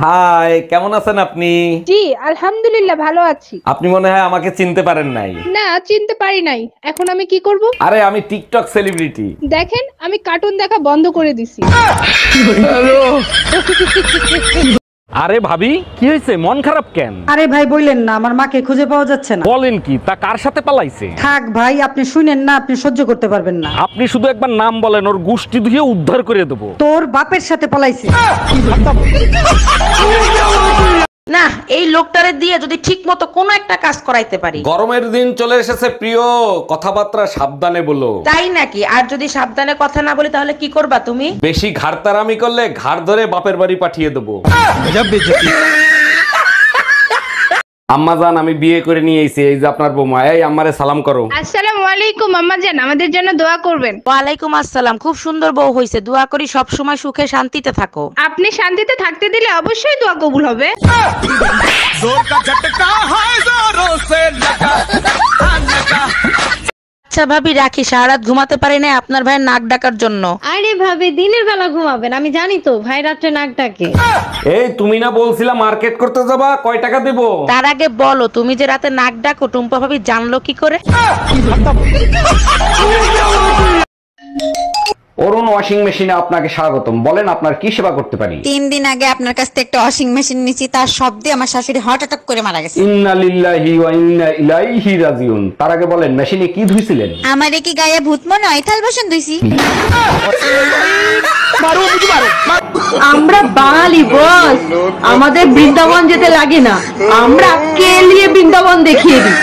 High, কেমন আছেন আপনি? জি আলহামদুলিল্লাহ ভালো আছি। আপনি মনে হয় আমাকে চিনতে পারেন নাই। না চিনতে পারি নাই। এখন আমি কি করব? আরে আমি টিকটক সেলিব্রিটি। দেখেন আমি কার্টুন দেখা বন্ধ করে দিছি। আরে ভাবি, কি হয়েছে? মন খারাপ কেন? আরে ভাই বললেন না, আমার মাকে খুঁজে পাওয়া যাচ্ছে না। বলেন কি? তা কার সাথে পালাইছে? থাক ভাই, আপনি শুনেন না, আপনি সহ্য করতে পারবেন না। আপনি শুধু একবার নাম বলেন, ওর গুষ্টি ধুয়ে উদ্ধার করে দেবো। তোর বাপের সাথে পালাইছে। না, এই লোকটারে দিয়ে যদি ঠিক মতো কোনো একটা কাজ করাইতে পারি। গরমের দিন চলে এসেছে প্রিয়, কথাবার্তা সাবধানে বলো। তাই নাকি? আর যদি সাবধানে কথা না বলি তাহলে কি করবা তুমি? বেশি ঘাড়তারামি করলে ঘাড় ধরে বাপের বাড়ি পাঠিয়ে দেবো। আম্মা জান, আমি বিয়ে করে নিয়ে এসেছি, এই যে আপনার বৌমা। এই আম্মারে সালাম করো। আসসালামু আলাইকুম আম্মা জান, আমাদের জন্য দোয়া করবেন। ওয়ালাইকুম আসসালাম। খুব সুন্দর বউ হইছে, দোয়া করি সব সময় সুখে শান্তিতে থাকো। আপনি শান্তিতে থাকতে দিলে অবশ্যই দোয়া কবুল হবে। আচ্ছা ভাবি রাখি, সারা রাত ঘুমাতে পারি না আপনার ভাইয়ের নাক ডাকার জন্য। আরে ভাবি দিনের বেলা ঘুমাবেন, আমি জানি তো ভাই রাত্রে নাক ডাকে। এই তুমি না বলছিলা মার্কেট করতে যাবা? কয় টাকা দেবো? তার আগে বলো, তুমি যে রাতে নাক ডাকো টুম্পা ভাবি জানলো কি করে? অরুণ ওয়াশিং মেশিনে আপনাকে স্বাগতম। বলেন আপনার কি সেবা করতে পারি? 3 দিন আগে আপনার কাছ থেকে একটা ওয়াশিং মেশিন নিয়েছি, তার শব্দে আমার শাশুড়ি হার্ট অ্যাটাক করে মারা গেছে। ইন্না লিল্লাহি ওয়া ইন্না ইলাইহি রাজিউন। তার আগে বলেন মেশিনে কি ধুইছিলেন? আমারে কি গায়ে ভূত মনে হয়? থাল বাসন ধুইছি। আমরা বাঙালি বস, আমাদের বৃন্দাবন যেতে লাগে না, আমরা কে নিয়ে বৃন্দাবন দেখিয়ে দিই।